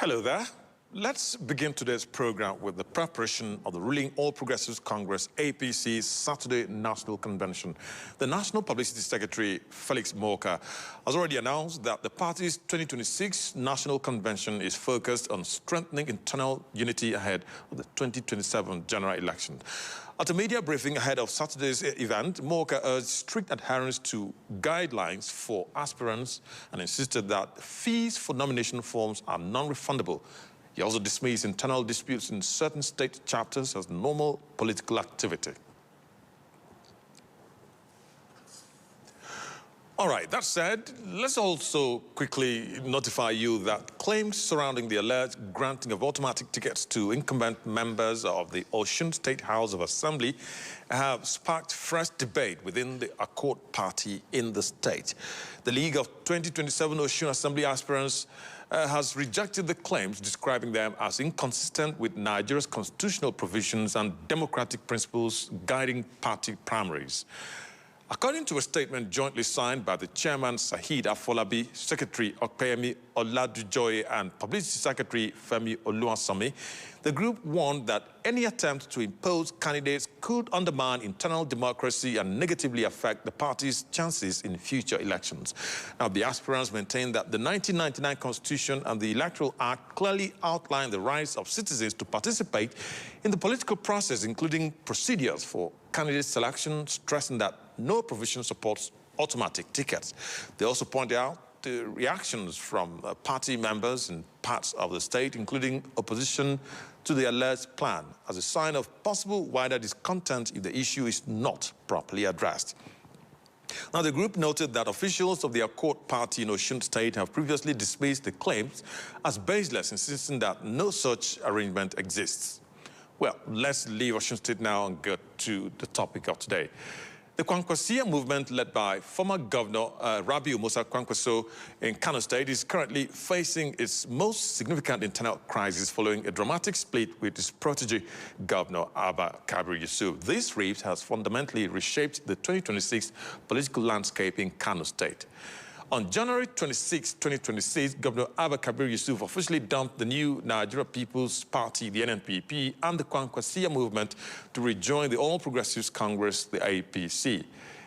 Hello there. Let's begin today's program with the preparation of the ruling All Progressives Congress APC's Saturday National Convention. The National Publicity Secretary, Felix Morka, has already announced that the party's 2026 National Convention is focused on strengthening internal unity ahead of the 2027 general election. At a media briefing ahead of Saturday's event, Morka urged strict adherence to guidelines for aspirants and insisted that fees for nomination forms are non-refundable. He also dismissed internal disputes in certain state chapters as normal political activity. All right, that said, let's also quickly notify you that claims surrounding the alleged granting of automatic tickets to incumbent members of the Osun State House of Assembly have sparked fresh debate within the Accord party in the state. The League of 2027 Osun Assembly aspirants has rejected the claims, describing them as inconsistent with Nigeria's constitutional provisions and democratic principles guiding party primaries. According to a statement jointly signed by the chairman, Saheed Afolabi, Secretary Okpeyemi Oladujoye, and Publicity Secretary Femi Oluwasomi, the group warned that any attempt to impose candidates could undermine internal democracy and negatively affect the party's chances in future elections. Now, the aspirants maintained that the 1999 Constitution and the Electoral Act clearly outline the rights of citizens to participate in the political process, including procedures for candidate selection, stressing that no provision supports automatic tickets. They also pointed out the reactions from party members in parts of the state, including opposition to the alleged plan, as a sign of possible wider discontent if the issue is not properly addressed. Now, the group noted that officials of the Accord party in Osun State have previously dismissed the claims as baseless, insisting that no such arrangement exists. Well, let's leave Osun State now and get to the topic of today. The Kwankwasiyya movement, led by former Governor Rabiu Musa Kwankwaso in Kano State, is currently facing its most significant internal crisis following a dramatic split with its protege, Governor Abba Kabir Yusuf. This rift has fundamentally reshaped the 2026 political landscape in Kano State. On January 26, 2026, Governor Abba Kabir Yusuf officially dumped the new Nigeria People's Party, the NNPP, and the Kwankwasiyya movement to rejoin the All Progressives Congress, the APC.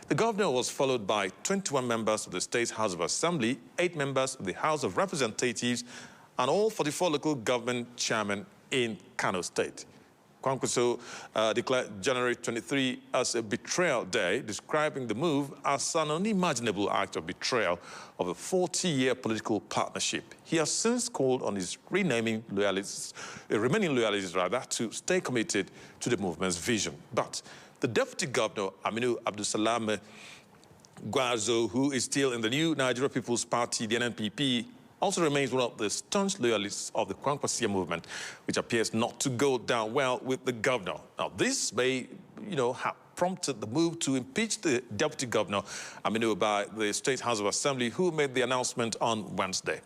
The governor was followed by 21 members of the state's House of Assembly, 8 members of the House of Representatives, and all 44 local government chairmen in Kano State. Kwankwaso declared January 23 as a betrayal day, describing the move as an unimaginable act of betrayal of a 40-year political partnership. He has since called on his remaining loyalists to stay committed to the movement's vision. But the Deputy Governor, Aminu Abdulsalam Gwazo, who is still in the new Nigeria People's Party, the NNPP, also remains one of the staunch loyalists of the Kwankwasiyya movement, which appears not to go down well with the governor. Now, this may, have prompted the move to impeach the deputy governor, Aminu, by the State House of Assembly, who made the announcement on Wednesday.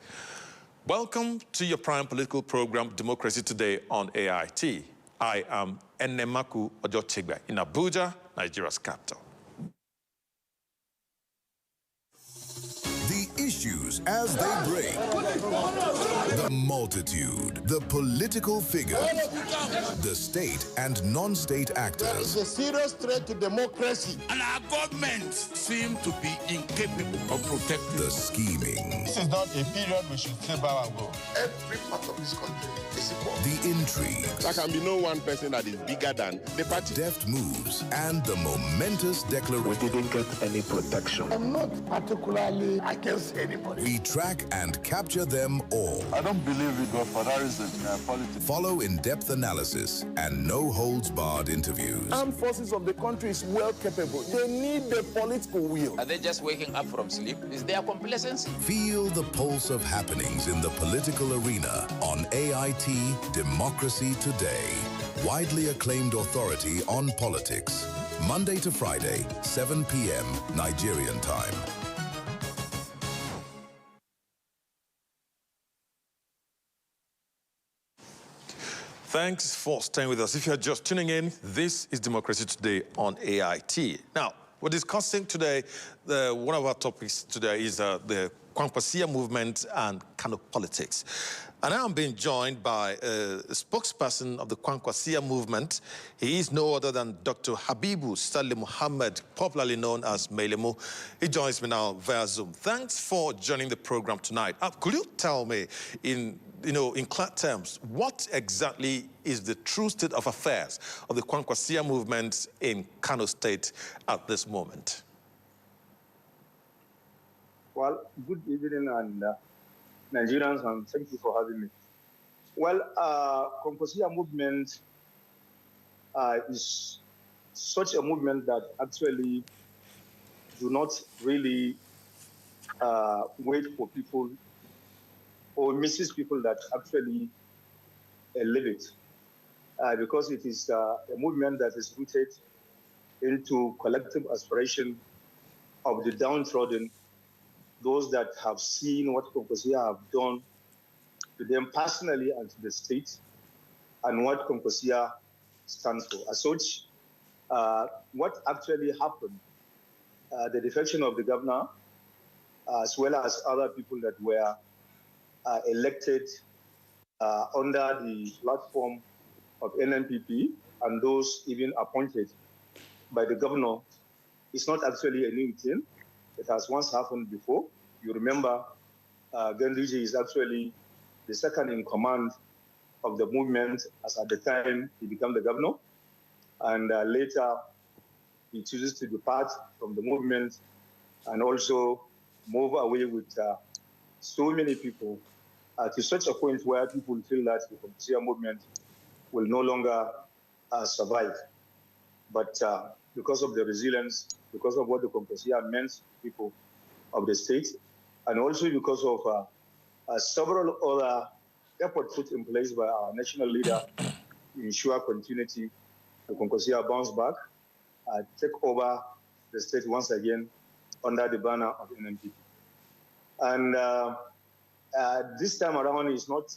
Welcome to your prime political program, Democracy Today, on AIT. I am Enemaku Ojochegbe in Abuja, Nigeria's capital. Issues as they break, the multitude, the political figures, the state and non-state actors. There is a serious threat to democracy. And our government seem to be incapable of protecting. The scheming. This is not a period we should say by our goal. Every part of this country is equal. The intrigues. There can be no one person that is bigger than the party. Deft moves and the momentous declaration. We didn't get any protection. I'm not particularly against anybody. We track and capture them all. I don't believe in godfatherism in politics. Follow in-depth analysis and no-holds-barred interviews. Armed forces of the country is well capable. They need the political will. Are they just waking up from sleep? Is there complacency? Feel the pulse of happenings in the political arena on AIT Democracy Today. Widely acclaimed authority on politics. Monday to Friday, 7 p.m. Nigerian time. Thanks for staying with us. If you're just tuning in, this is Democracy Today on AIT. Now, we're discussing today, one of our topics today is the Kwankwasiyya movement and Kano politics. And now I'm being joined by a spokesperson of the Kwankwasiyya movement. He is no other than Dr. Habibu Saleh Muhammad, popularly known as Melemu. He joins me now via Zoom. Thanks for joining the program tonight. Could you tell me, in clear terms, what exactly is the true state of affairs of the Kwankwasiyya movement in Kano State at this moment? Well, good evening, and Nigerians, and thank you for having me. Well, Kwankwasiyya movement is such a movement that actually do not really wait for people or misses people that actually live it, because it is a movement that is rooted into collective aspiration of the downtrodden, those that have seen what Kwankwasiyya have done to them personally and to the state, and what Kwankwasiyya stands for. As such, what actually happened, the defection of the governor, as well as other people that were elected under the platform of NNPP, and those even appointed by the governor, is not actually a new thing. It has once happened before. You remember, Gandhiji is actually the second in command of the movement, as at the time he became the governor. And later, he chooses to depart from the movement and also move away with so many people to such a point where people feel that the Kwankwasiyya movement will no longer survive. But because of the resilience, because of what the Kwankwasiyya meant to people of the state, and also because of several other efforts put in place by our national leader to ensure continuity, the Kwankwasiyya bounce back, take over the state once again under the banner of NNPP. And this time around is not,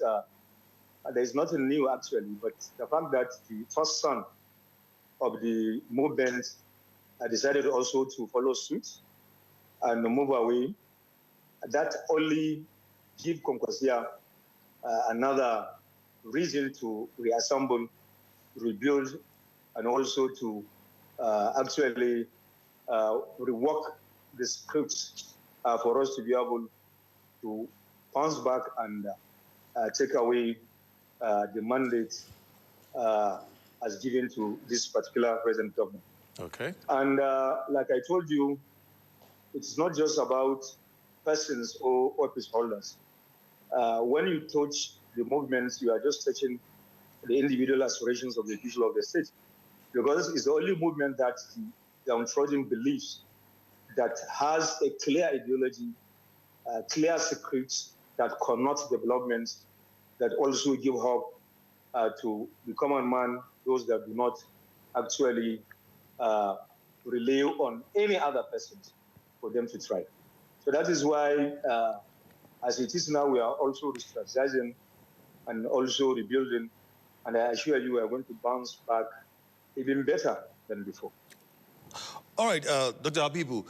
there's nothing new actually, but the fact that the first son of the movement decided also to follow suit and move away, that only give Kwankwasiyya another reason to reassemble, rebuild, and also to actually rework the scripts for us to be able to bounce back and take away the mandate as given to this particular present government. Okay. And like I told you, it's not just about persons or office holders. When you touch the movements, you are just touching the individual aspirations of the people of the state, because it's the only movement that the downtrodden believes that has a clear ideology, clear secrets that connote developments, that also give hope to the common man, those that do not actually rely on any other persons for them to thrive. So that is why, as it is now, we are also strategizing and also rebuilding, and I assure you we are going to bounce back even better than before. All right, Dr. Habibu,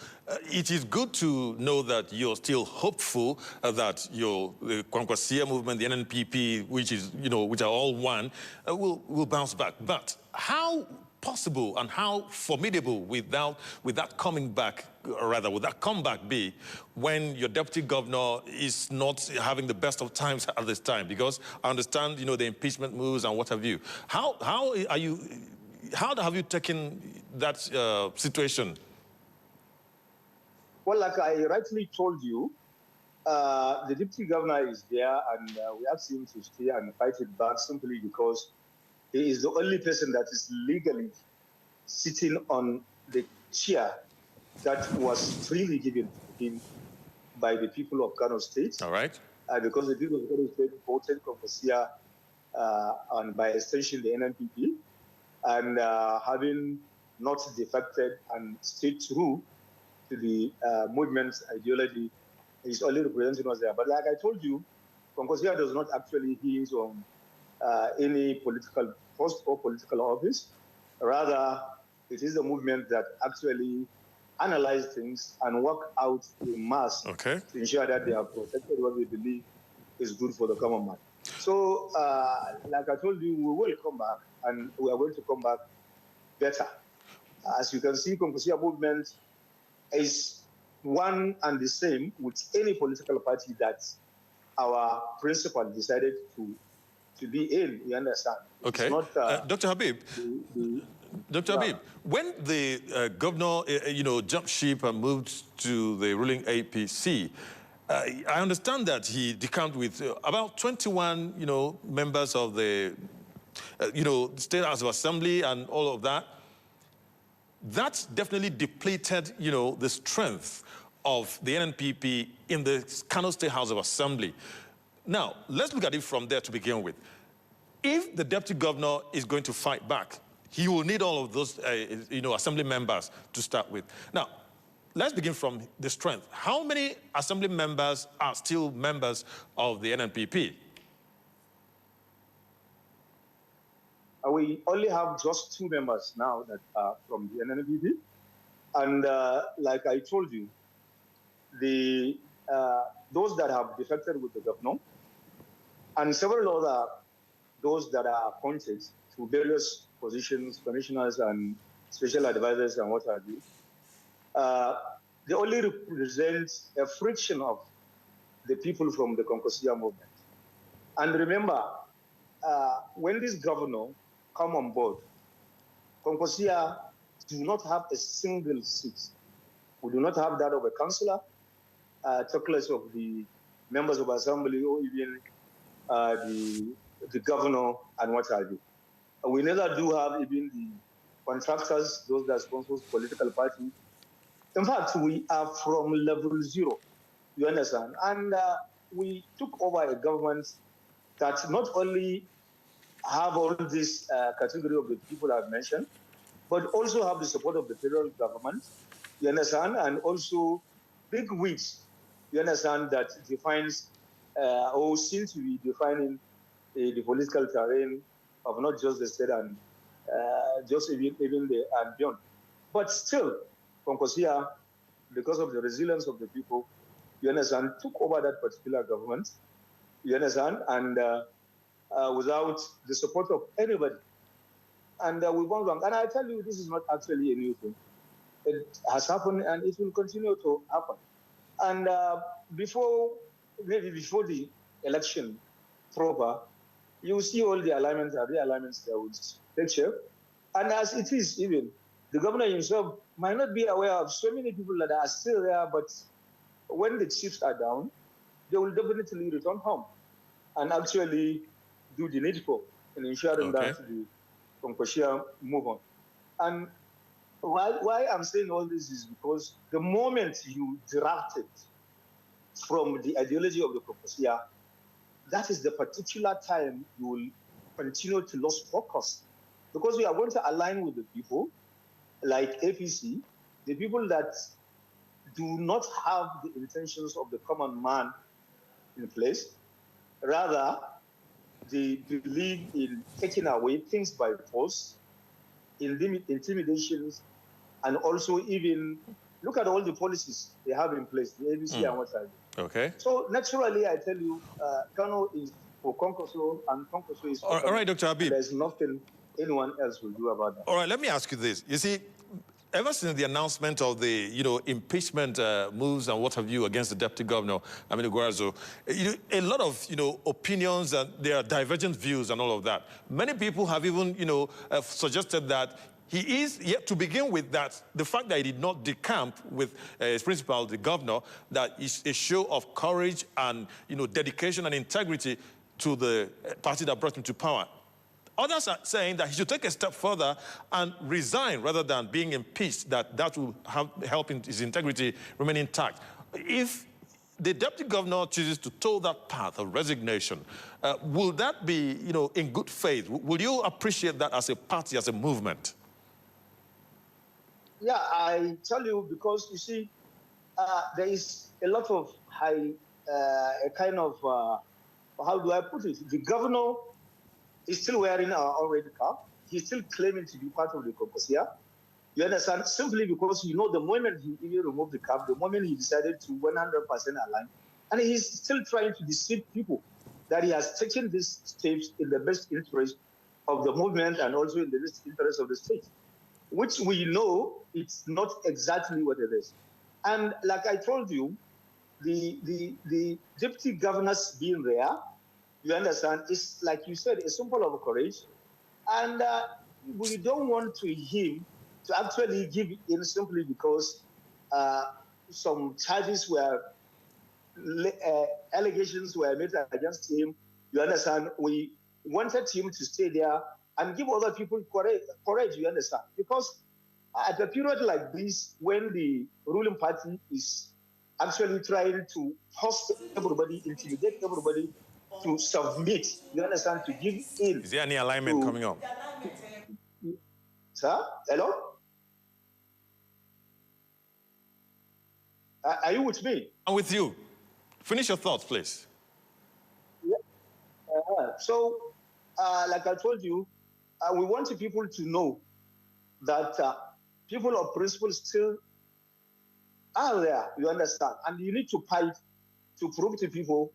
it is good to know that you're still hopeful that the Kwankwasiyya movement, the NNPP, which are all one, will bounce back. But how possible and how formidable would that comeback be when your deputy governor is not having the best of times at this time? Because I understand, the impeachment moves and what have you. How have you taken that situation? Well, like I rightly told you, the deputy governor is there, and we asked him to stay and fight it back simply because he is the only person that is legally sitting on the chair that was freely given to him by the people of Kano State. All right. Because the people of Kano State voted Kwankwasiyya and by extension the NNPP, and having not defected and stayed true to the movement's ideology, is only representing us there. But like I told you, Kwankwasiyya does not actually hinge on any political post or political office. Rather, it is a movement that actually analyze things and work out in mass to ensure that they have protected what we believe is good for the common man. So, like I told you, we will come back, and we are going to come back better. As you can see, Kwankwasiyya movement is one and the same with any political party that our principal decided to be in. You understand? Okay. Dr. Habib. Dr. Habib, when the governor, jumped ship and moved to the ruling APC, I understand that he decamped with about 21, members of the, State House of Assembly and all of that. That definitely depleted, the strength of the NNPP in the Kano State House of Assembly. Now, let's look at it from there to begin with. If the deputy governor is going to fight back, he will need all of those, assembly members to start with. Now, let's begin from the strength. How many assembly members are still members of the NNPP? We only have just 2 members now that are from the NNPP. And like I told you, those that have defected with the governor and several other those that are appointed to various positions, commissioners and special advisors and what have you, they only represent a fraction of the people from the Kwankwasiyya movement. And remember, when this governor come on board, Kwankwasiyya do not have a single seat. We do not have that of a councillor, talk less of the members of assembly or even the governor and what have you. We neither do have even the contractors, those that sponsor political parties. In fact, we are from level 0, you understand? And we took over a government that not only have all this category of the people I've mentioned, but also have the support of the federal government, you understand? And also big wigs, you understand, that defines or seems to be defining the political terrain of not just the state and just even the and beyond. But still, Kwankwasiyya, because of the resilience of the people, you understand, took over that particular government, you understand, and without the support of anybody. And we went wrong. And I tell you, this is not actually a new thing. It has happened and it will continue to happen. And maybe before the election proper, you see all the alignments and realignments that would take shape. And as it is, even the governor himself might not be aware of so many people that are still there, but when the chiefs are down, they will definitely return home and actually do the needful in ensuring that the Kwankwasiyya move on. And why I'm saying all this is because the moment you drafted from the ideology of the Kwankwasiyya, that is the particular time you will continue to lose focus. Because we are going to align with the people like APC, the people that do not have the intentions of the common man in place. Rather, they believe in taking away things by force, intimidations, and also even look at all the policies they have in place, the ABC and what have you. Okay. So naturally, I tell you, Kano is for Kwankwasiyya and Kwankwasiyya is for Kano. All right, Dr. Habib. There's nothing anyone else will do about that. All right, let me ask you this. You see, ever since the announcement of the, impeachment moves and what have you against the deputy governor, Aminu Gwarzo, a lot of, opinions and there are divergent views and all of that. Many people have even, suggested that he is, yet to begin with, that the fact that he did not decamp with his principal, the governor, that is a show of courage and, dedication and integrity to the party that brought him to power. Others are saying that he should take a step further and resign rather than being impeached, that will help his integrity remain intact. If the deputy governor chooses to toe that path of resignation, will that be, in good faith? Will you appreciate that as a party, as a movement? Yeah, I tell you, because you see, there is a lot of a kind of, how do I put it? The governor is still wearing our already cap. He's still claiming to be part of the Kwankwasiyya. You understand? Simply because, the moment he even removed the cap, the moment he decided to 100% align, and he's still trying to deceive people that he has taken these steps in the best interest of the movement and also in the best interest of the state, which we know it's not exactly what it is. And like I told you, the deputy governors being there, you understand, is, like you said, a symbol of courage. And we don't want him to actually give in simply because some charges were, allegations were made against him. You understand? We wanted him to stay there and give other people courage, you understand? Because at a period like this, when the ruling party is actually trying to force everybody, intimidate everybody to submit, you understand, to give in. Is there any alignment coming up? Sir? Hello? Are you with me? I'm with you. Finish your thoughts, please. Yeah. So, like I told you, we want people to know that people of principle still are there, you understand? And you need to fight to prove to people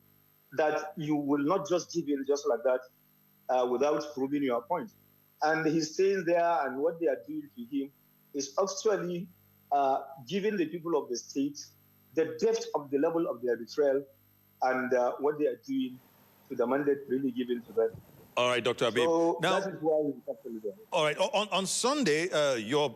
that you will not just give in just like that without proving your point. And he's staying there, and what they are doing to him is actually giving the people of the state the depth of the level of their betrayal and what they are doing to the mandate really given to them. All right, Dr. Habib. So now, that is why we actually there. All right. On Sunday, your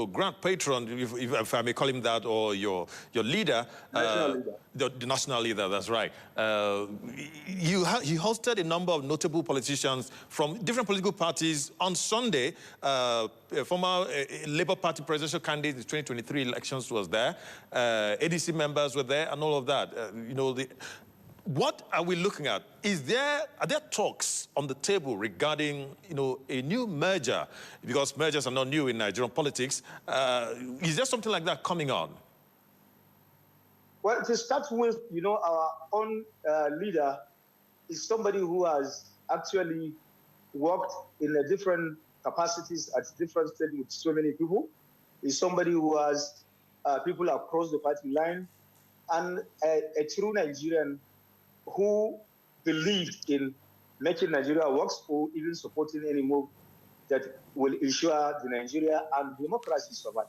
grand patron, if I may call him that, or your leader, National leader. The national leader. That's right. He hosted a number of notable politicians from different political parties on Sunday. Former Labour Party presidential candidate in the 2023 elections was there. ADC members were there, and all of that. What are we looking at? Are there talks on the table regarding, a new merger? Because mergers are not new in Nigerian politics. Is there something like that coming on? Well, to start with, our own leader is somebody who has actually worked in different capacities at different stages with so many people. He's somebody who has people across the party line, and a true Nigerian who believed in making Nigeria work, or even supporting any move that will ensure the Nigeria and democracy survive.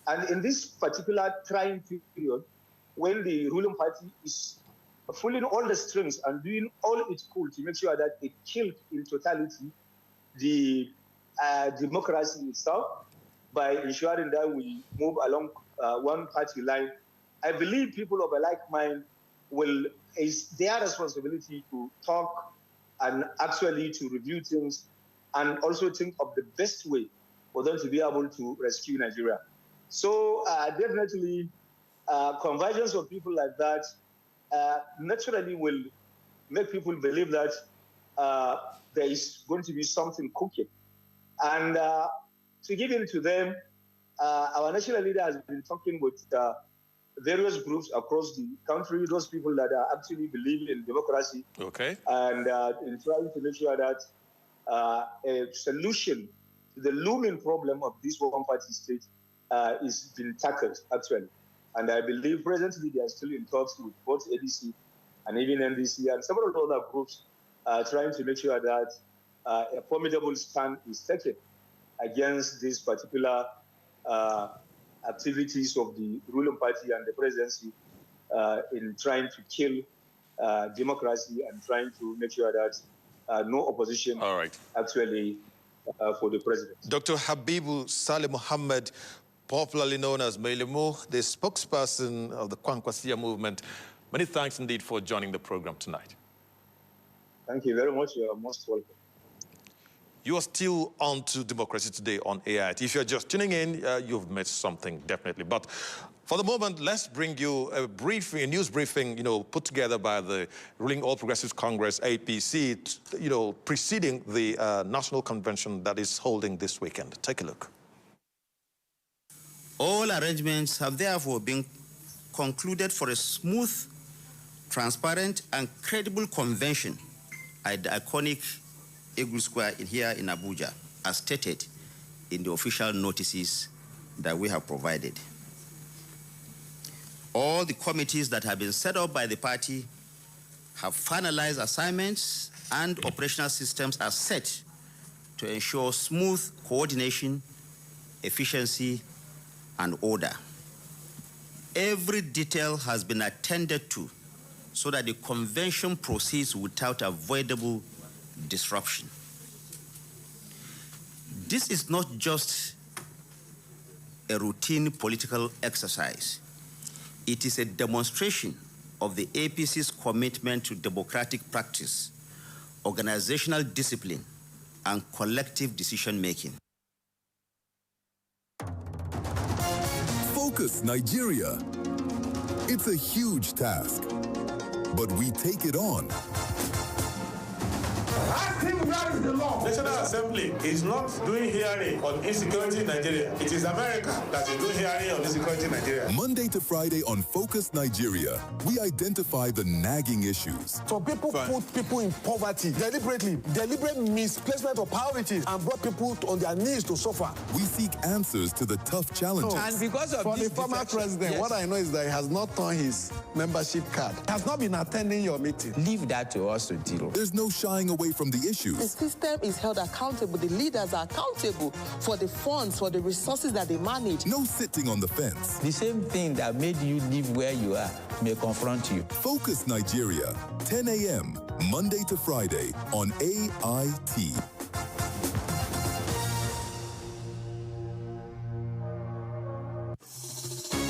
And in this particular trying period, when the ruling party is pulling all the strings and doing all it could to make sure that it killed in totality the democracy itself by ensuring that we move along one party line, I believe people of a like mind is their responsibility to talk and actually to review things and also think of the best way for them to be able to rescue Nigeria. So definitely convergence of people like that naturally will make people believe that there is going to be something cooking. And to give in to them, our national leader has been talking with various groups across the country, those people that are actually believing in democracy. Okay. And in trying to make sure that a solution to the looming problem of this one-party state is being tackled, actually. And I believe presently they are still in talks with both ADC and even NDC and several other groups trying to make sure that a formidable stand is taken against this particular activities of the ruling party and the presidency in trying to kill democracy and trying to make sure that no opposition actually for the president. Dr. Habibu Saleh Mohammed, popularly known as Mailemu, the spokesperson of the Kwankwasiyya movement. Many thanks indeed for joining the program tonight. Thank you very much. You are most welcome. You are still on to Democracy Today on AIT. If you're just tuning in, you've missed something, definitely. But for the moment, let's bring you a news briefing, put together by the ruling All Progressives Congress, APC, preceding the National Convention that is holding this weekend. Take a look. All arrangements have therefore been concluded for a smooth, transparent, and credible convention at the iconic Eagle Square here in Abuja, as stated in the official notices that we have provided. All the committees that have been set up by the party have finalized assignments, and operational systems are set to ensure smooth coordination, efficiency, and order. Every detail has been attended to so that the convention proceeds without avoidable disruption. This is not just a routine political exercise. It is a demonstration of the APC's commitment to democratic practice, organizational discipline, and collective decision-making. Focus Nigeria. It's a huge task, but we take it on. Ask him where is the law. National Assembly is not doing hearing on insecurity in Nigeria. It is America that is doing hearing on insecurity in Nigeria. Monday to Friday on Focus Nigeria, we identify the nagging issues. So people put people in poverty deliberately, deliberate misplacement of priorities, and brought people on their knees to suffer. We seek answers to the tough challenges. And because of For this the former president, yes, what I know is that he has not turned his membership card. Has not been attending your meeting. Leave that to us to deal. There's no shying away from the issues. The system is held accountable. The leaders are accountable for the funds, for the resources that they manage. No sitting on the fence. The same thing that made you live where you are may confront you. Focus Nigeria, 10 a.m., Monday to Friday on AIT.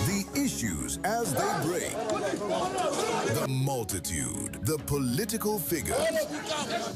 The issues as they break. The multitude, the political figures,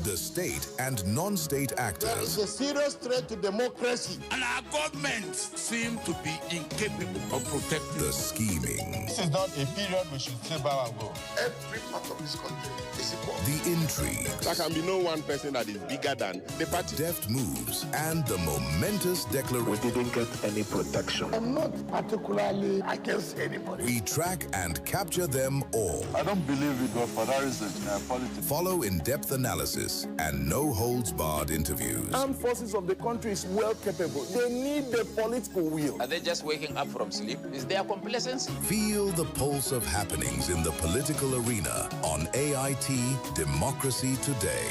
the state and non-state actors. There is a serious threat to democracy. And our government seem to be incapable of protecting. The scheming. This is not a period we should say bow and go. Every part of this country is equal. The intrigue. There can be no one person that is bigger than the party. Deft moves and the momentous declaration. We didn't get any protection. I'm not particularly against anybody. We track and capture them all. I don't believe we go for that reason in politics. Follow in-depth analysis and no-holds-barred interviews. Armed forces of the country is well capable. They need the political will. Are they just waking up from sleep? Is there complacency? Feel the pulse of happenings in the political arena on AIT Democracy Today.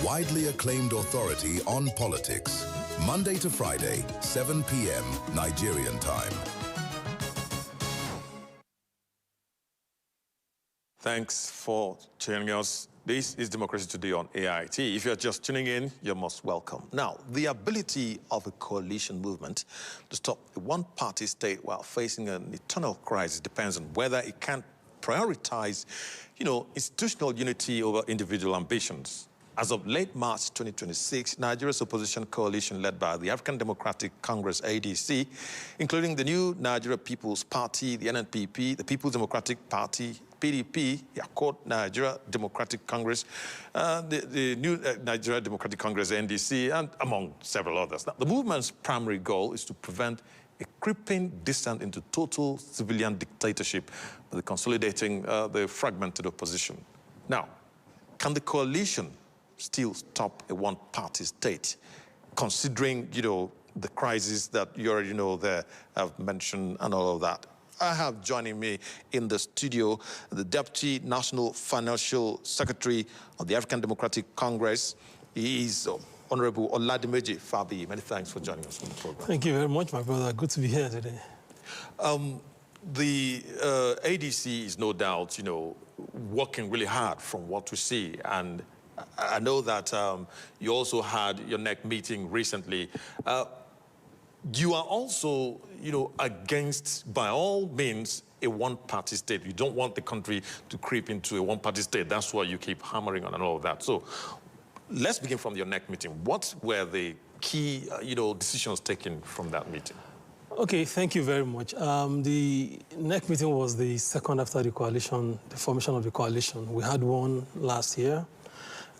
Widely acclaimed authority on politics. Monday to Friday, 7 p.m. Nigerian time. Thanks for joining us. This is Democracy Today on AIT. If you're just tuning in, you're most welcome. Now, the ability of a coalition movement to stop a one-party state while facing an eternal crisis depends on whether it can prioritize, institutional unity over individual ambitions. As of late March 2026, Nigeria's opposition coalition led by the African Democratic Congress, ADC, including the new Nigeria People's Party, the NNPP, the People's Democratic Party, PDP, the Accord Nigeria Democratic Congress, the new Nigeria Democratic Congress, NDC, and among several others. Now, the movement's primary goal is to prevent a creeping descent into total civilian dictatorship by the consolidating the fragmented opposition. Now, can the coalition still stop a one-party state, considering, the crisis that you already there have mentioned and all of that? I have joining me in the studio the Deputy National Financial Secretary of the African Democratic Congress. He is Honorable Oladimeji Fabi. Many thanks for joining us on the program. Thank you very much, my brother. Good to be here today. The ADC is no doubt, working really hard from what we see. And I know that you also had your NEC meeting recently. You are also, against, by all means, a one-party state. You don't want the country to creep into a one-party state. That's why you keep hammering on and all of that. So let's begin from your NEC meeting. What were the key, decisions taken from that meeting? Okay, thank you very much. The NEC meeting was the second after the coalition, the formation of the coalition. We had one last year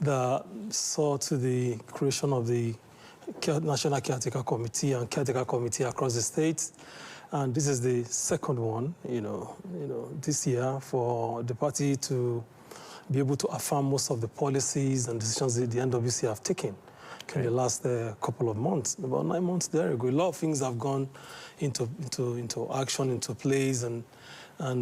that saw to the creation of the National Caretaker Committee and Caretaker Committee across the states. And this is the second one, this year for the party to be able to affirm most of the policies and decisions that the NWC have taken in the last couple of months, about 9 months there ago. A lot of things have gone into action, into place, and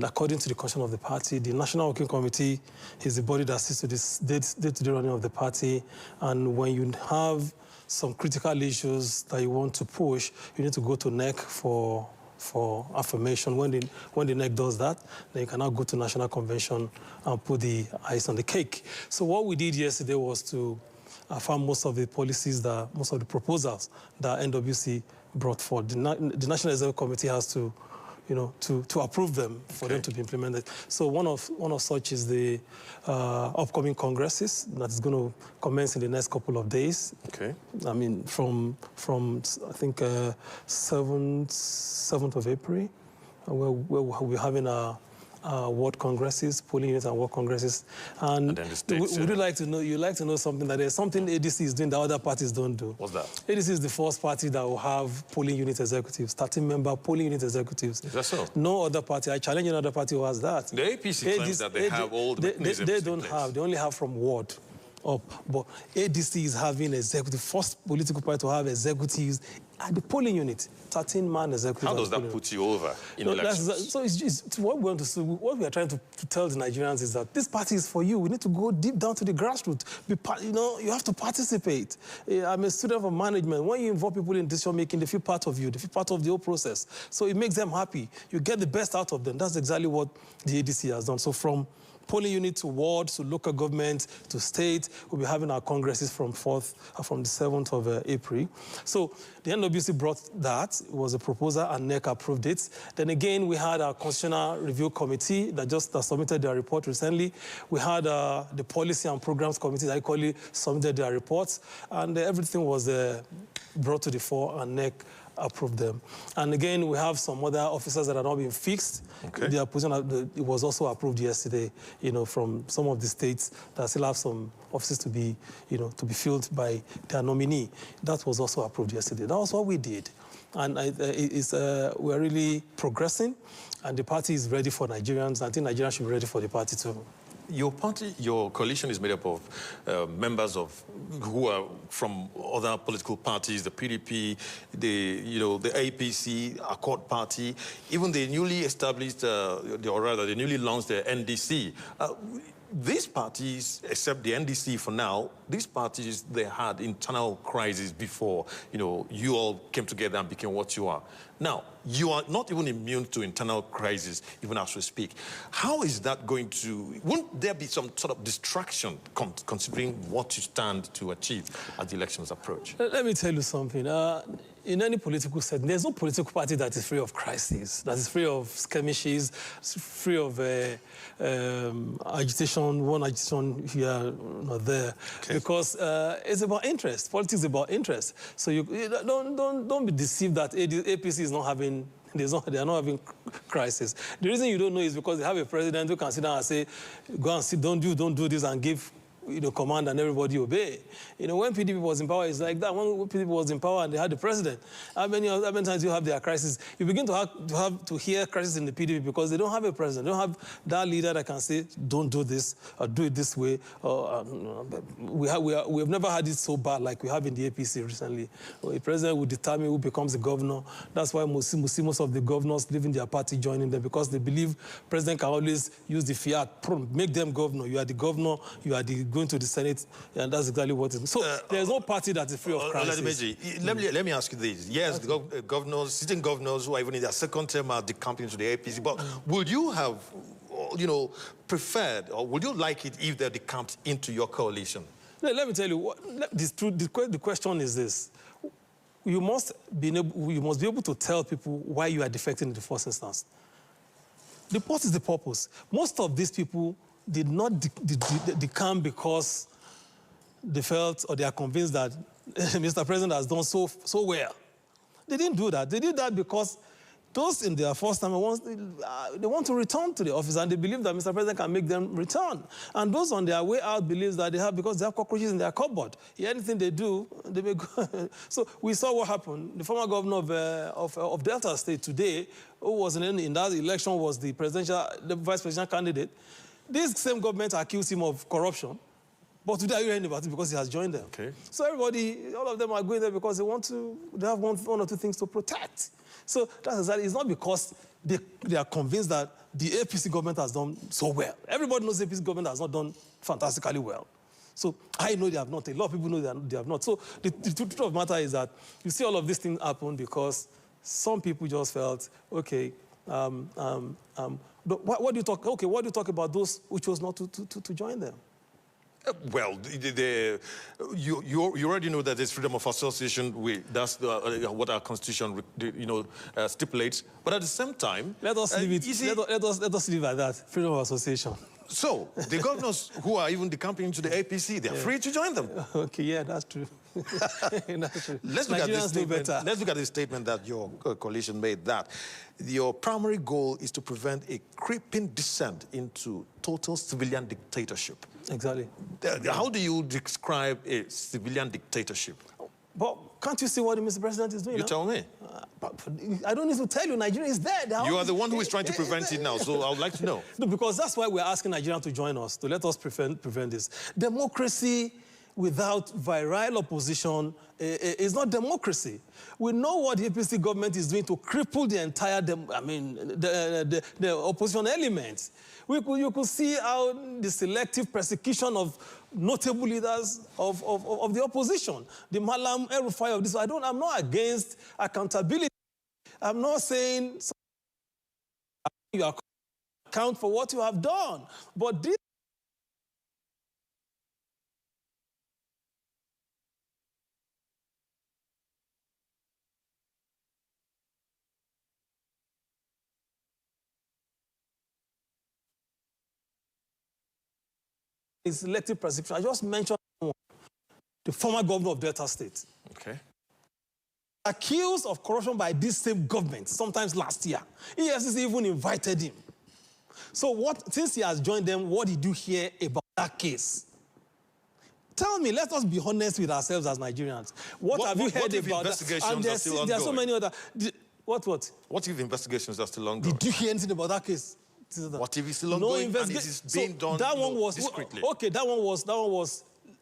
according to the constitution of the party, the National Working Committee is the body that assists to this day-to-day running of the party. And when you have some critical issues that you want to push, you need to go to NEC for affirmation. When the NEC does that, then you can now go to National Convention and put the ice on the cake. So what we did yesterday was to affirm most of the policies, most of the proposals that NWC brought forward. The National Executive Committee has to, to approve them for them to be implemented. So one of such is the upcoming congresses that is going to commence in the next couple of days. Okay. I mean, from I think 7th of April, where we'll be having a ward congresses, polling units and ward congresses. And then the states, would you like to know? You like to know something that there's something ADC is doing that other parties don't do. What's that? ADC is the first party that will have polling unit executives, 13-member polling unit executives. Is that so? No other party. I challenge another party who has that. The APC claims that they have all the mechanisms. They don't have. They only have from ward up. But ADC is having executive, first political party to have executives at the polling unit, 13-man executive. How does that put you over in elections? So it's what we want to see. What we are trying to tell the Nigerians is that this party is for you. We need to go deep down to the grassroots. You have to participate. I'm a student of management. When you involve people in decision making, they feel part of you. They feel part of the whole process. So it makes them happy. You get the best out of them. That's exactly what the ADC has done. So from polling unit to wards, to local government, to state, we'll be having our congresses from the 7th of April. So the NWC brought that. It was a proposal, and NEC approved it. Then again, we had our Constitutional Review Committee that just submitted their report recently. We had the Policy and Programs Committee that equally submitted their reports, and everything was brought to the fore, and NEC approved them. And again, we have some other officers that are not being fixed. Okay. Their position, it was also approved yesterday, from some of the states that still have some offices to be filled by their nominee. That was also approved yesterday. That was what we did. And we're really progressing, and the party is ready for Nigerians. I think Nigerians should be ready for the party too. Your party, your coalition is made up of members who are from other political parties, the PDP, the APC, Accord Party, even the newly established, or rather, the newly launched NDC. These parties, except the NDC for now, these parties, they had internal crises before, you all came together and became what you are. Now, you are not even immune to internal crises, even as we speak. How is that going to... Wouldn't there be some sort of distraction considering what you stand to achieve as the elections approach? Let me tell you something. In any political setting, there's no political party that is free of crises, that is free of skirmishes, free of agitation, one agitation here, not there. Okay. Because it's about interest. Politics is about interest. So you don't be deceived that APC is not having... They are not having crisis. The reason you don't know is because they have a president who can sit down and say, go and sit, don't do this, and give command and everybody obey. When PDP was in power, it's like that. When PDP was in power and they had the president, how many times you have their crisis? You begin to hear crisis in the PDP because they don't have a president. They don't have that leader that can say, don't do this, or do it this way. We have never had it so bad like we have in the APC recently. A president will determine who becomes the governor. That's why most of the governors leaving their party, joining them, because they believe president can always use the fiat, make them governor. You are the governor, you are going to the Senate, and that's exactly what it is. So there's no party that is free of crisis. Let me ask you this. Yes, the governors, sitting governors who are even in their second term are decamping to the APC, but would you have, preferred, or would you like it if they're decamped into your coalition? Let me tell you, the question is this. You must be able to tell people why you are defecting in the first instance. What is the purpose? Most of these people did not decamp because they felt or they are convinced that Mr. President has done so well. They didn't do that. They did that because those in their first time, they want to return to the office, and they believe that Mr. President can make them return. And those on their way out believe that because they have cockroaches in their cupboard. Anything they do, they may go. So we saw what happened. The former governor of Delta State today, who was in that election, was the vice presidential candidate. This same government accused him of corruption. But today, are you hearing about it because he has joined them? Okay. So everybody, all of them are going there because they have one or two things to protect. So that's exactly, it's not because they are convinced that the APC government has done so well. Everybody knows the APC government has not done fantastically well. So I know they have not. A lot of people know they have not. So the truth of the matter is that you see all of these things happen because some people just felt, okay, what do you talk? Okay, what do you talk about those who chose not to join them? Well, you already know that there's freedom of association. That's what our constitution, stipulates. But at the same time, let us leave it. Let us leave at that. Freedom of association. So the governors who are even decamping into the APC, they're free to join them. Okay, yeah, that's true. That's true. Let's look at this statement that your coalition made, that your primary goal is to prevent a creeping descent into total civilian dictatorship. Exactly. How do you describe a civilian dictatorship? But can't you see what the Mr. President is doing? You tell me. But I don't need to tell you, Nigeria is there. You are the one who is trying to prevent it now, so I would like to know. No, because that's why we're asking Nigeria to join us, to let us prevent this. Democracy without virile opposition is not democracy. We know what the APC government is doing to cripple the entire, the opposition elements. You could see how the selective persecution of notable leaders of the opposition, the Malam El-Rufai of this. I'm not against accountability. I'm not saying you account for what you have done, but this is selective persecution. I just mentioned the former governor of Delta State. Okay. Accused of corruption by this same government, sometimes last year. EFCC even invited him. So since he has joined them, what did you hear about that case? Tell me, let us be honest with ourselves as Nigerians. What have you heard about that? And there are so many other... What? What if the investigations are still ongoing? Did you hear anything about that case? What if it's still ongoing and it is being done discreetly? Okay, that one was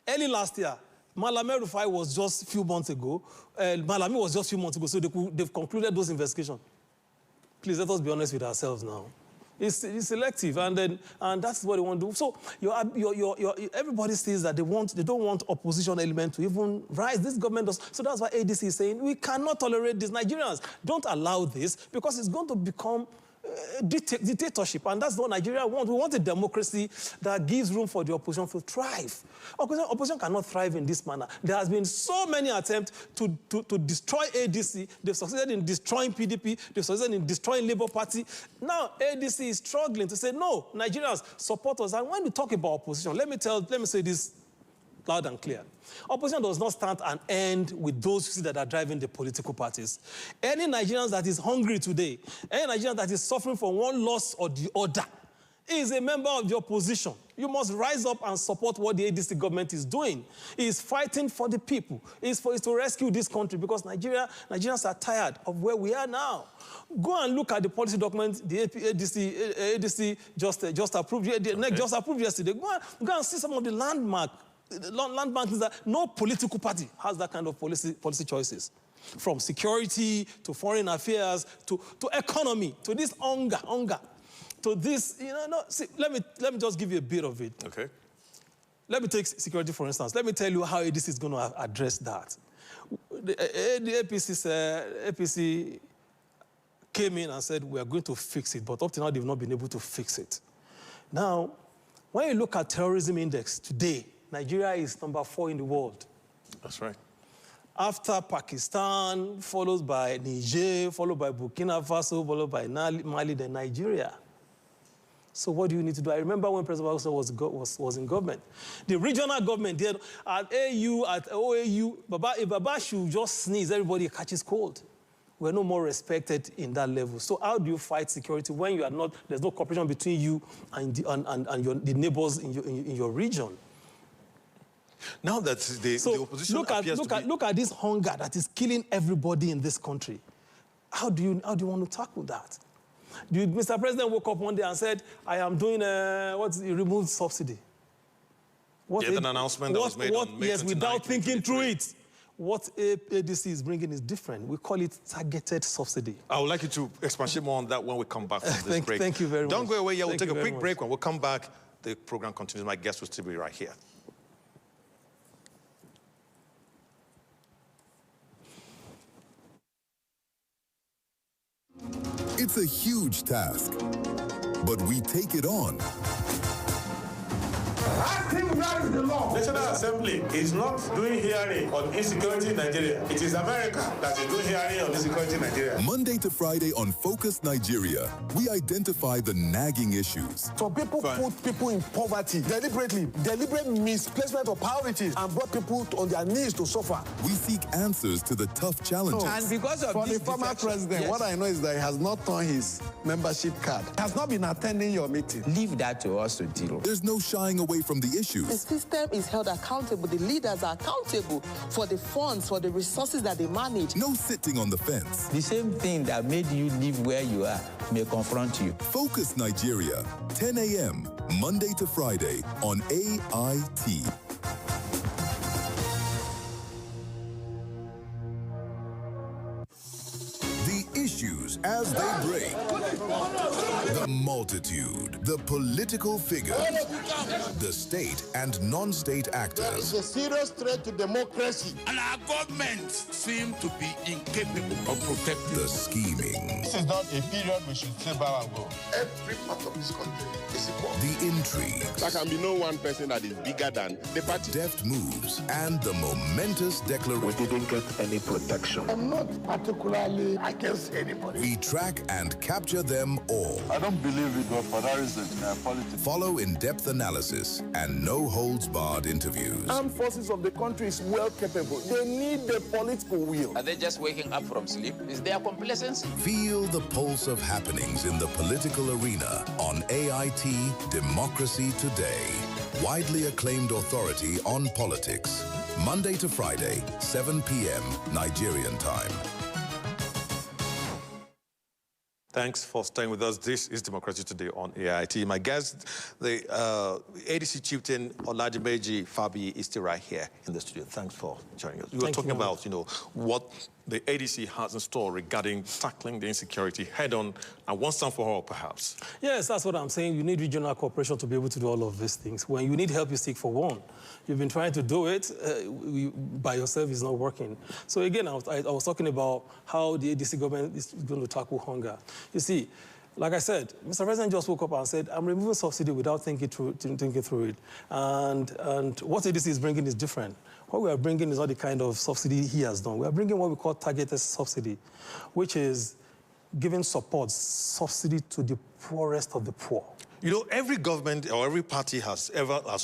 early last year. Malam El-Rufai was just a few months ago. Malami was just a few months ago, so they've concluded those investigations. Please, let us be honest with ourselves now. It's selective, and that's what they want to do. So everybody says that they don't want opposition element to even rise. This government does. So that's why ADC is saying we cannot tolerate this. Nigerians, don't allow this because it's going to become dictatorship, and that's what Nigeria wants. We want a democracy that gives room for the opposition to thrive. Opposition cannot thrive in this manner. There has been so many attempts to destroy ADC. They've succeeded in destroying PDP. They've succeeded in destroying Labour Party. Now ADC is struggling to say, no, Nigerians, support us. And when we talk about opposition, let me say this loud and clear. Opposition does not start and end with those that are driving the political parties. Any Nigerian that is hungry today, any Nigerian that is suffering from one loss or the other, is a member of the opposition. You must rise up and support what the ADC government is doing. It is fighting for the people. It's to rescue this country because Nigerians are tired of where we are now. Go and look at the policy document the ADC just approved. The NEC just approved yesterday. Go and see some of the landmark is that no political party has that kind of policy choices. From security to foreign affairs to economy, to this hunger, to this, see, let me just give you a bit of it. Okay. Let me take security, for instance. Let me tell you how this is going to address that. The APC came in and said, we are going to fix it, but up to now, they've not been able to fix it. Now, when you look at terrorism index today, Nigeria is number 4 in the world. That's right. After Pakistan, followed by Niger, followed by Burkina Faso, followed by Mali, then Nigeria. So what do you need to do? I remember when President Obasanjo was in government. The regional government there, at AU, at OAU, if Baba should just sneeze, everybody catches cold. We're no more respected in that level. So how do you fight security when you are not, there's no cooperation between you and the neighbors in your region? Now that the opposition look at this hunger that is killing everybody in this country. How do you want to tackle that? Mr. President woke up one day and said, I am doing removed subsidy. an announcement that was made on May 29th, without thinking through it. What ADC is bringing is different. We call it targeted subsidy. I would like you to expand more on that when we come back from this break. Thank you very much. Don't go away yet. We'll take a quick break. When we come back, the program continues. My guest will still be right here. It's a huge task, but we take it on. The National Assembly is not doing hearing on insecurity in Nigeria. It is America that is doing hearing on insecurity in Nigeria. Monday to Friday on Focus Nigeria, we identify the nagging issues. So people put people in poverty deliberately, deliberate misplacement of priorities, and brought people on their knees to suffer. We seek answers to the tough challenges. And because of for the former president, what I know is that he has not turned his membership card. He has not been attending your meeting. Leave that to us to deal. There's no shying away from the issues. The system is held accountable. The leaders are accountable for the funds, for the resources that they manage. No sitting on the fence. The same thing that made you live where you are may confront you. Focus Nigeria, 10 a.m., Monday to Friday on AIT. Issues as they break. The multitude, the political figures, the state and non-state actors. It's a serious threat to democracy. And our government seem to be incapable of protecting. The scheming. This is not a period we should say bow and go. Every part of this country is equal. The intrigues. There can be no one person that is bigger than the party. Deft moves and the momentous declaration. We didn't get any protection. I'm not particularly against anybody. We track and capture them all. I don't believe it, but for that reason, politics. Follow in-depth analysis and no-holds-barred interviews. Armed forces of the country is well capable. They need the political will. Are they just waking up from sleep? Is there complacency? Feel the pulse of happenings in the political arena on AIT Democracy Today. Widely acclaimed authority on politics. Monday to Friday, 7 p.m. Nigerian time. Thanks for staying with us. This is Democracy Today on AIT. My guest, the ADC chieftain Olajimeji Fabi, is still right here in the studio. Thanks for joining us. We were talking about, what the ADC has in store regarding tackling the insecurity head-on and once and for all, perhaps. Yes, that's what I'm saying. You need regional cooperation to be able to do all of these things. When you need help, you seek for one. You've been trying to do it. By yourself is not working. So again, I was talking about how the ADC government is going to tackle hunger. You see, like I said, Mr. President just woke up and said, I'm removing subsidy without thinking through it. And what ADC is bringing is different. What we are bringing is not the kind of subsidy he has done. We are bringing what we call targeted subsidy, which is giving subsidy to the poorest of the poor. Every government or every party has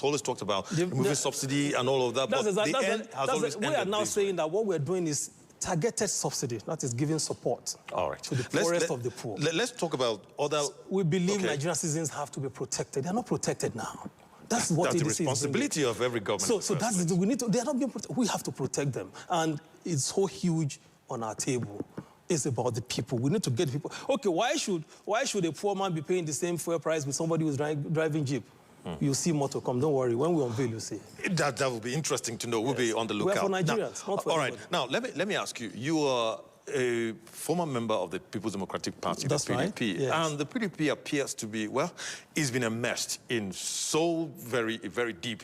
always talked about removing subsidy and all of that, but the end has always ended. We are now saying that what we're doing is targeted subsidy, that is giving support to the poorest of the poor. Let's talk about other... We believe Nigerian citizens have to be protected. They're not protected now. That's what the responsibility of every government. So that's the, they're not being protected. We have to protect them. And it's so huge on our table. It's about the people. We need to get people. Okay, why should a poor man be paying the same fuel price with somebody who's driving Jeep? You'll see more to come. Don't worry. When we unveil, you'll see. That will be interesting to know. We'll be on the lookout. We're for Nigerians, not for all right. Now, let me ask you. You are a former member of the People's Democratic Party, the PDP. Right. Yes. And the PDP appears to be, it's been immersed in very deep,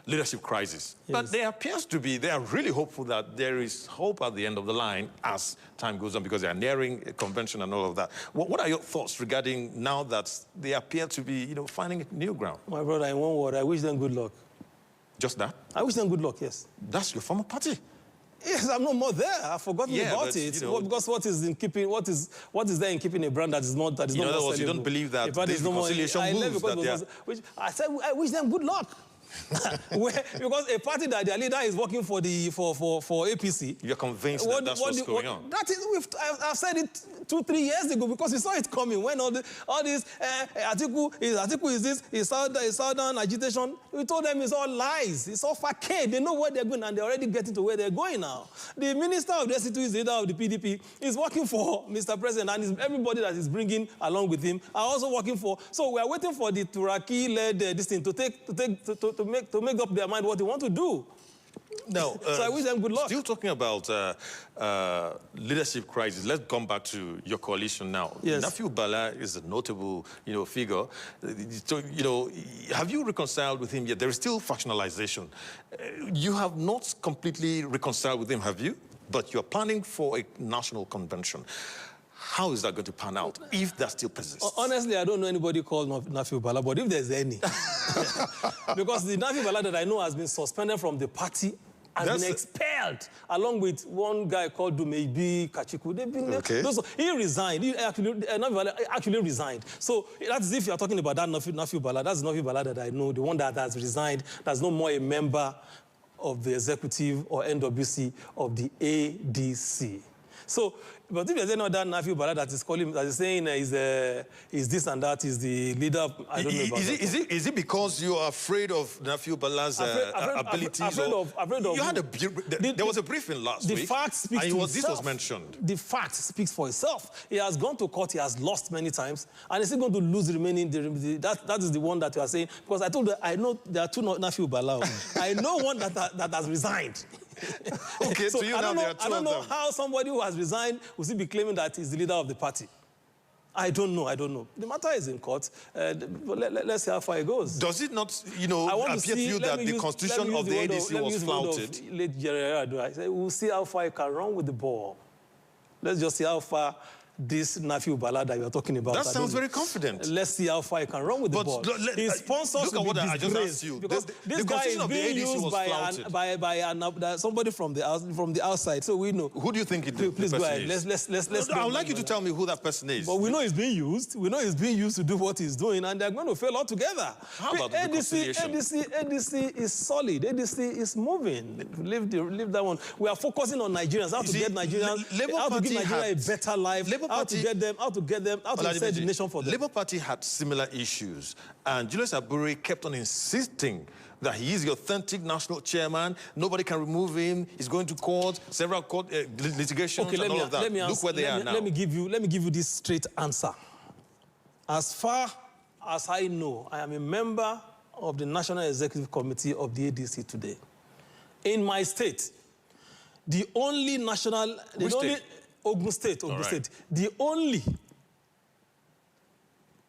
leadership crisis. Yes. But there appears to be, they are really hopeful that there is hope at the end of the line as time goes on, because they are nearing a convention and all of that. What are your thoughts regarding now that they appear to be, finding new ground? My brother, in one word, I wish them good luck. Just that? I wish them good luck, yes. That's your former party. Yes, I'm no more there. I've forgotten about it. Because what is there in keeping a brand that is not that is not more sellable? You don't believe that these reconciliation moves that they are... I said I wish them good luck. Because a party that their leader is working for APC. You're convinced that that's what's going on. That is, I've said it 2-3 years ago because we saw it coming when all this Atiku is this, is southern agitation. We told them it's all lies. It's all facade. They know where they're going and they're already getting to where they're going now. The minister of the SC2 is the leader of the PDP. Is working for Mr. President, and everybody that is bringing along with him are also working for. So we are waiting for the Turaki-led this thing to to make up their mind what they want to do. Now, so I wish them good luck. Still talking about leadership crisis, let's come back to your coalition now. Yes. Nafiu Bala is a notable, figure. So, have you reconciled with him yet? There is still factionalization. You have not completely reconciled with him, have you? But you're planning for a national convention. How is that going to pan out if that still persists? Honestly, I don't know anybody called Nafiu Bala, but if there's any. Because the Nafiu Bala that I know has been suspended from the party, has been expelled, along with one guy called Dumeibi Kachiku. They've been he resigned. Nafiu Bala actually resigned. So that's if you're talking about that Nafiu Bala. That's Nafiu Bala that I know, the one that has resigned, that's no more a member of the executive or NWC of the ADC. So, but if there's any other Nafiu Bala that is calling, that is saying is this and that, is the leader of, I don't know about is it because you are afraid of Nafiu Bala's abilities? You had there was a briefing last week. The fact speaks for itself. This was mentioned. The fact speaks for itself. He has gone to court, he has lost many times, and he's still going to lose the remaining, that is the one that you are saying, because I told you, I know there are two Nafiu Bala. I know one that has resigned. Okay, so to you now there are two of them. I don't know how somebody who has resigned will still be claiming that he's the leader of the party. I don't know. The matter is in court. Let's see how far it goes. Does it not, appear to you that the constitution of the ADC was flouted? Late General, I say, we'll see how far it can run with the ball. Let's just see how far this Nafiu Bala that you're talking about. That sounds very confident. Let's see how far he can run with the ball. His sponsors will be disgraced. Because this guy is being used by somebody from the outside, so we know. Who do you think it is? Please go ahead. Let's I would like you to tell me who that person is. But we know he's being used. We know he's being used to do what he's doing, and they're going to fail altogether. How about the reconciliation? ADC is solid. ADC is moving. Leave that one. We are focusing on Nigerians. How to get Nigerians, how to give Nigeria a better life. How to get them, how to set the nation for them. Labour Party had similar issues, and Julius Abure kept on insisting that he is the authentic national chairman. Nobody can remove him. He's going to court, several court litigations, and all of that. Look where they are now. Let me give you this straight answer. As far as I know, I am a member of the National Executive Committee of the ADC today. In my state, the only national... Ogun State. The only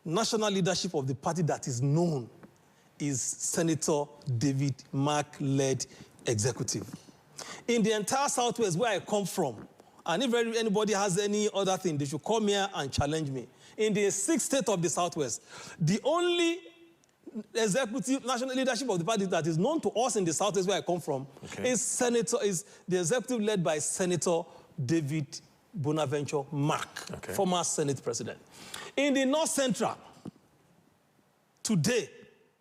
national leadership of the party that is known is Senator David Mark-led executive. In the entire Southwest where I come from, and if anybody has any other thing, they should come here and challenge me. In the 6th state of the Southwest, the only executive national leadership of the party that is known to us in the Southwest where I come from is the executive led by Senator David Bonaventure Mark, former Senate President. In the North Central, today,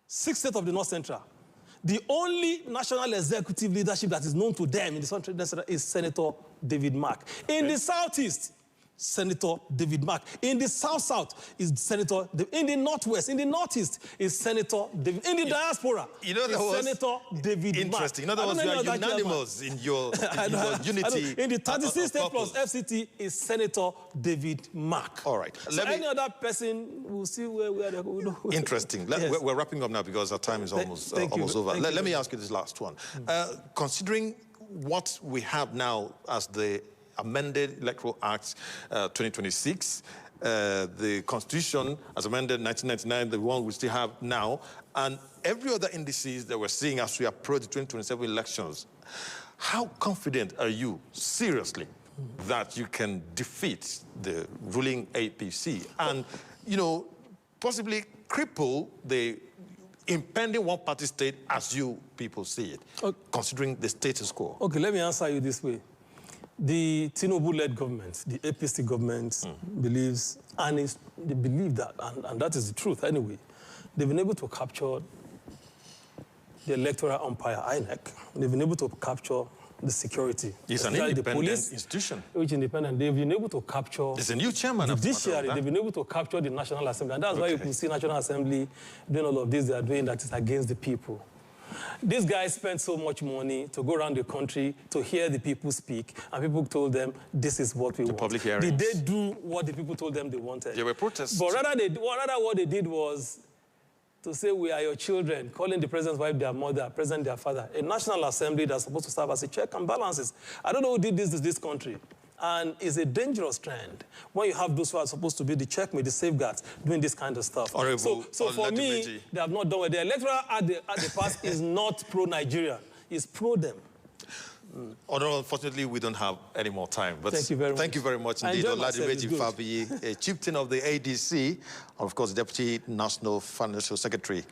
6th state of the North Central, the only national executive leadership that is known to them in the Central is Senator David Mark. In the Southeast, Senator David Mark. In the South-South is Senator... In the Northwest, in the Northeast is Senator David... In the diaspora is Senator David Mark. Interesting. In other words, you are unanimous in your unity. In the 36 state plus FCT is Senator David Mark. All right. So any other person, we'll see where they're going. Interesting. We're wrapping up now because our time is almost over. Let me ask you this last one. Considering what we have now as the amended Electoral Act 2026, the Constitution as amended 1999, the one we still have now, and every other indices that we're seeing as we approach the 2027 elections, how confident are you, seriously, that you can defeat the ruling APC and, possibly cripple the impending one-party state as you people see it, considering the status quo? Okay, let me answer you this way. The Tinubu-led government, the APC government, believes, and they believe that, and that is the truth anyway, they've been able to capture the electoral umpire, INEC. They've been able to capture the security. It's an independent institution. Which independent. They've been able to capture... There's a new chairman. The judiciary. They've been able to capture the National Assembly. And that's why you can see National Assembly doing all of this they are doing that is against the people. These guys spent so much money to go around the country to hear the people speak, and people told them, this is what we want. Public hearings. Did they do what the people told them they wanted? There were protests. But rather what they did was to say we are your children, calling the president's wife their mother, president their father. A National Assembly that's supposed to serve as a check and balances. I don't know who did this to this country. And it's a dangerous trend when you have those who are supposed to be the checkmate, the safeguards, doing this kind of stuff. So for me, they have not done it. The electoral at the past is not pro-Nigeria. It's pro them. Unfortunately, we don't have any more time. But thank you very much. Thank you very much indeed, Oladimeji Fabiyi, a chieftain of the ADC, and of course, Deputy National Financial Secretary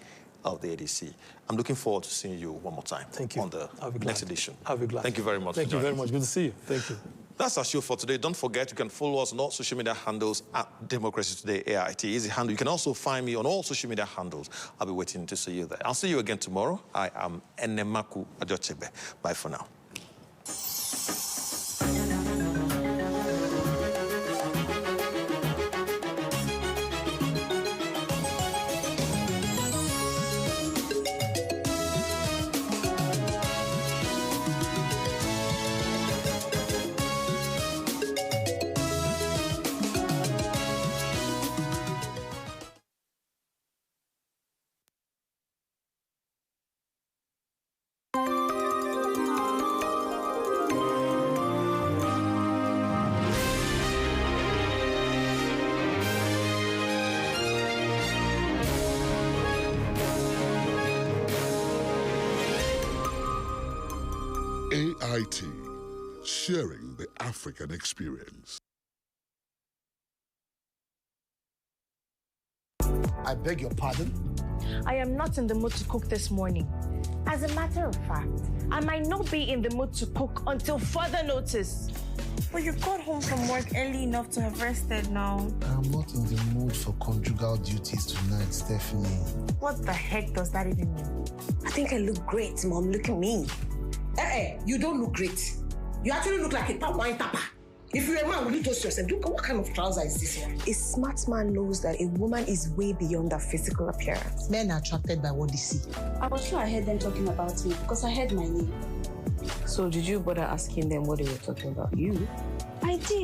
of the ADC. I'm looking forward to seeing you one more time. Thank you. On the next edition. I'll be glad. Thank you very much. Thank you very much. Good to see you. Thank you. That's our show for today. Don't forget, you can follow us on all social media handles at Democracy Today AIT. Easy handle. You can also find me on all social media handles. I'll be waiting to see you there. I'll see you again tomorrow. I am Enemaku Ajochebe. Bye for now. AIT, sharing the African experience. I beg your pardon? I am not in the mood to cook this morning. As a matter of fact, I might not be in the mood to cook until further notice. But you got home from work early enough to have rested now. I'm not in the mood for conjugal duties tonight, Stephanie. What the heck does that even mean? I think I look great, Mom. Look at me. You don't look great. You actually look like a palm wine tapper. If you're a man, will you toast yourself? Look, what kind of trouser is this one? A smart man knows that a woman is way beyond her physical appearance. Men are attracted by what they see. I was sure I heard them talking about me because I heard my name. So did you bother asking them what they were talking about? You? I did.